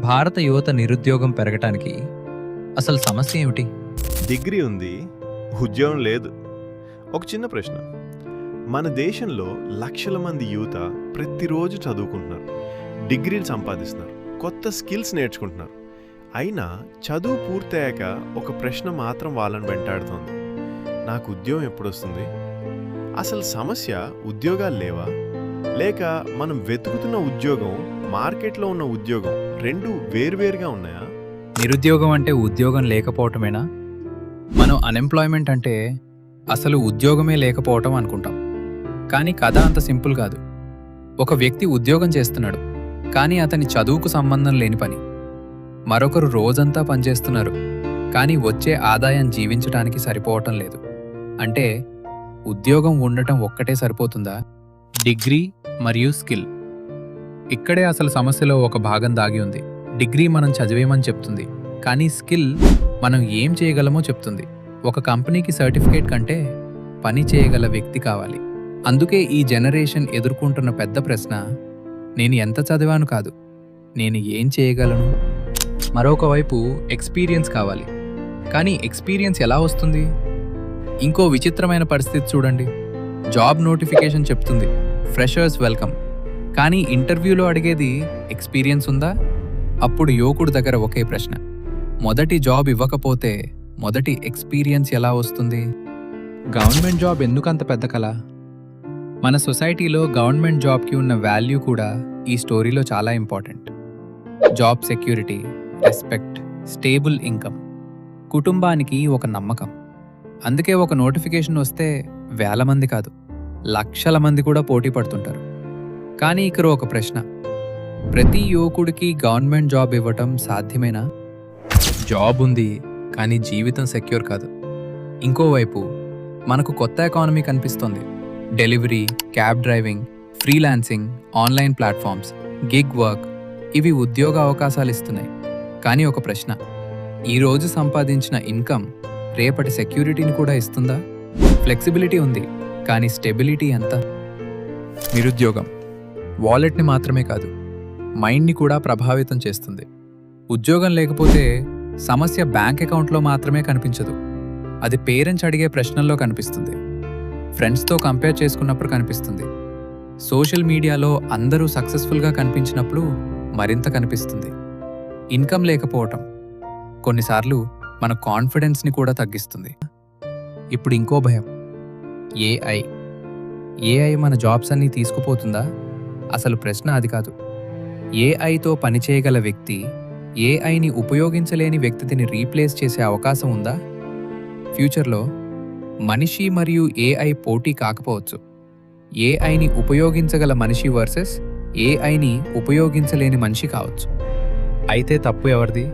భారత యువత నిరుద్యోగం పెరగటానికి అసలు సమస్య ఏమిటి? డిగ్రీ ఉంది, ఉద్యోగం లేదు. ఒక చిన్న ప్రశ్న. మన దేశంలో లక్షల మంది యువత ప్రతిరోజు చదువుకుంటున్నారు, డిగ్రీలు సంపాదిస్తున్నారు, కొత్త స్కిల్స్ నేర్చుకుంటున్నారు. అయినా చదువు పూర్తయ్యాక ఒక ప్రశ్న మాత్రం వాళ్ళని వెంటాడుతోంది: నాకు ఉద్యోగం ఎప్పుడొస్తుంది? అసలు సమస్య ఉద్యోగాలు లేవా, లేక మనం వెతుకుతున్న ఉద్యోగం, మార్కెట్లో ఉన్న ఉద్యోగం రెండు వేరువేరుగా ఉన్నాయా? నిరుద్యోగం అంటే ఉద్యోగం లేకపోవటమేనా? మనం అన్ఎంప్లాయ్మెంట్ అంటే అసలు ఉద్యోగమే లేకపోవటం అనుకుంటాం. కానీ కథ అంత సింపుల్ కాదు. ఒక వ్యక్తి ఉద్యోగం చేస్తున్నాడు, కానీ అతని చదువుకు సంబంధం లేని పని. మరొకరు రోజంతా పనిచేస్తున్నారు, కానీ వచ్చే ఆదాయం జీవించడానికి సరిపోవటం లేదు. అంటే ఉద్యోగం ఉండటం ఒక్కటే సరిపోతుందా? డిగ్రీ మరియు స్కిల్, ఇక్కడే అసలు సమస్యలో ఒక భాగం దాగి ఉంది. డిగ్రీ మనం చదివేమని చెప్తుంది, కానీ స్కిల్ మనం ఏం చేయగలమో చెప్తుంది. ఒక కంపెనీకి సర్టిఫికేట్ కంటే పని చేయగల వ్యక్తి కావాలి. అందుకే ఈ జనరేషన్ ఎదుర్కొంటున్న పెద్ద ప్రశ్న నేను ఎంత చదివాను కాదు, నేను ఏం చేయగలను. మరొక వైపు ఎక్స్పీరియన్స్ కావాలి, కానీ ఎక్స్పీరియన్స్ ఎలా వస్తుంది? ఇంకో విచిత్రమైన పరిస్థితి చూడండి. జాబ్ నోటిఫికేషన్ చెప్తుంది ఫ్రెషర్స్ వెల్కమ్, కానీ ఇంటర్వ్యూలో అడిగేది ఎక్స్పీరియన్స్ ఉందా? అప్పుడు యువకుడి దగ్గర ఒకే ప్రశ్న: మొదటి జాబ్ ఇవ్వకపోతే మొదటి ఎక్స్పీరియన్స్ ఎలా వస్తుంది? గవర్నమెంట్ జాబ్ ఎందుకంత పెద్ద కల? మన సొసైటీలో గవర్నమెంట్ జాబ్కి ఉన్న వాల్యూ కూడా ఈ స్టోరీలో చాలా important. Job security, respect, stable income, కుటుంబానికి ఒక నమ్మకం. అందుకే ఒక నోటిఫికేషన్ వస్తే వేల మంది కాదు, లక్షల మంది కూడా పోటీ పడుతుంటారు. కానీ ఇక్కడ ఒక ప్రశ్న: ప్రతి యువకుడికి గవర్నమెంట్ జాబ్ ఇవ్వటం సాధ్యమేనా? జాబ్ ఉంది, కానీ జీవితం సెక్యూర్ కాదు. ఇంకోవైపు మనకు కొత్త ఎకానమీ కనిపిస్తోంది. Delivery, cab driving, freelancing, online platforms, gig work, ఇవి ఉద్యోగ అవకాశాలు ఇస్తున్నాయి. కానీ ఒక ప్రశ్న: ఈరోజు సంపాదించిన ఇన్కమ్ రేపటి సెక్యూరిటీని కూడా ఇస్తుందా? ఫ్లెక్సిబిలిటీ ఉంది, కానీ స్టెబిలిటీ ఎంత? నిరుద్యోగం వాలెట్ని మాత్రమే కాదు, మైండ్ని కూడా ప్రభావితం చేస్తుంది. ఉద్యోగం లేకపోతే సమస్య బ్యాంక్ అకౌంట్లో మాత్రమే కనిపించదు, అది పేరెంట్స్ అడిగే ప్రశ్నల్లో కనిపిస్తుంది, ఫ్రెండ్స్తో కంపేర్ చేసుకున్నప్పుడు కనిపిస్తుంది, సోషల్ మీడియాలో అందరూ సక్సెస్ఫుల్గా కనిపించినప్పుడు మరింత కనిపిస్తుంది. ఇన్కమ్ లేకపోవటం కొన్నిసార్లు మన కాన్ఫిడెన్స్ని కూడా తగ్గిస్తుంది. ఇప్పుడు ఇంకో భయం: ఏఐ మన జాబ్స్ అన్నీ తీసుకుపోతుందా? అసలు ప్రశ్న అది కాదు. ఏఐతో పనిచేయగల వ్యక్తి ఏఐని ఉపయోగించలేని వ్యక్తిని రీప్లేస్ చేసే అవకాశం ఉందా? ఫ్యూచర్లో మనిషి మరియు ఏఐ పోటీ కాకపోవచ్చు. ఏఐని ఉపయోగించగల మనిషి వర్సెస్ ఏఐని ఉపయోగించలేని మనిషి కావచ్చు. అయితే తప్పు ఎవరిది?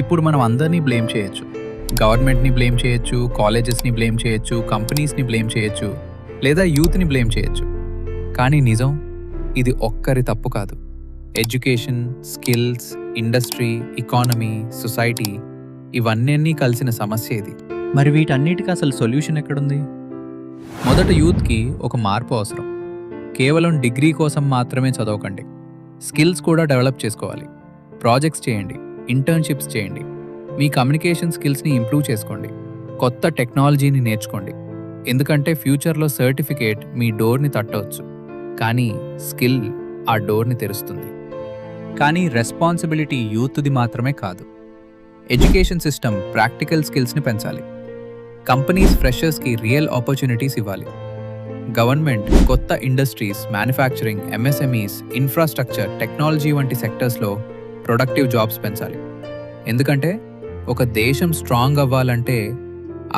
ఇప్పుడు మనం అందరినీ బ్లేమ్ చేయొచ్చు. గవర్నమెంట్ని బ్లేమ్ చేయొచ్చు, కాలేజెస్ని బ్లేమ్ చేయొచ్చు, కంపెనీస్ని బ్లేమ్ చేయొచ్చు, లేదా యూత్ని బ్లేమ్ చేయొచ్చు. కానీ నిజం, ఇది ఒక్కరి తప్పు కాదు. Education, skills, industry, economy, society, ఇవన్నీ కలిసిన సమస్య ఇది. మరి వీటన్నిటికీ అసలు సొల్యూషన్ ఎక్కడుంది? మొదట యూత్కి ఒక మార్పు అవసరం. కేవలం డిగ్రీ కోసం మాత్రమే చదవకండి, స్కిల్స్ కూడా డెవలప్ చేసుకోవాలి. ప్రాజెక్ట్స్ చేయండి, ఇంటర్న్షిప్స్ చేయండి, మీ కమ్యూనికేషన్ స్కిల్స్ని ఇంప్రూవ్ చేసుకోండి, కొత్త టెక్నాలజీని నేర్చుకోండి. ఎందుకంటే ఫ్యూచర్లో సర్టిఫికేట్ మీ డోర్ని తట్టవచ్చు, కానీ స్కిల్ ఆ డోర్ని తెరుస్తుంది. కానీ రెస్పాన్సిబిలిటీ యూత్ది మాత్రమే కాదు. ఎడ్యుకేషన్ సిస్టమ్ ప్రాక్టికల్ స్కిల్స్ని పెంచాలి. కంపెనీస్ ఫ్రెషర్స్కి రియల్ ఆపర్చునిటీస్ ఇవ్వాలి. గవర్నమెంట్ కొత్త industries, manufacturing, MSMEs, infrastructure, technology వంటి సెక్టర్స్లో ప్రొడక్టివ్ జాబ్స్ పెంచాలి. ఎందుకంటే ఒక దేశం స్ట్రాంగ్ అవ్వాలంటే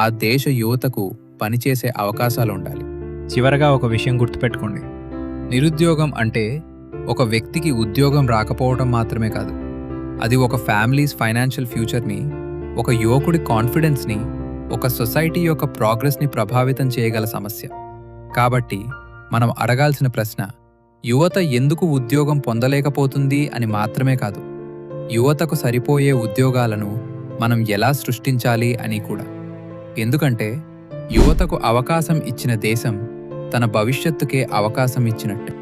ఆ దేశ యువతకు పనిచేసే అవకాశాలు ఉండాలి. చివరగా ఒక విషయం గుర్తుపెట్టుకోండి: నిరుద్యోగం అంటే ఒక వ్యక్తికి ఉద్యోగం రాకపోవడం మాత్రమే కాదు, అది ఒక ఫ్యామిలీస్ ఫైనాన్షియల్ ఫ్యూచర్ని, ఒక యువకుడి కాన్ఫిడెన్స్ని, ఒక సొసైటీ యొక్క ప్రోగ్రెస్ని ప్రభావితం చేయగల సమస్య. కాబట్టి మనం అడగాల్సిన ప్రశ్న యువత ఎందుకు ఉద్యోగం పొందలేకపోతుంది అని మాత్రమే కాదు, యువతకు సరిపోయే ఉద్యోగాలను మనం ఎలా సృష్టించాలి అని కూడా. ఎందుకంటే యువతకు అవకాశం ఇచ్చిన దేశం తన భవిష్యత్తుకే అవకాశం ఇచ్చినట్టు.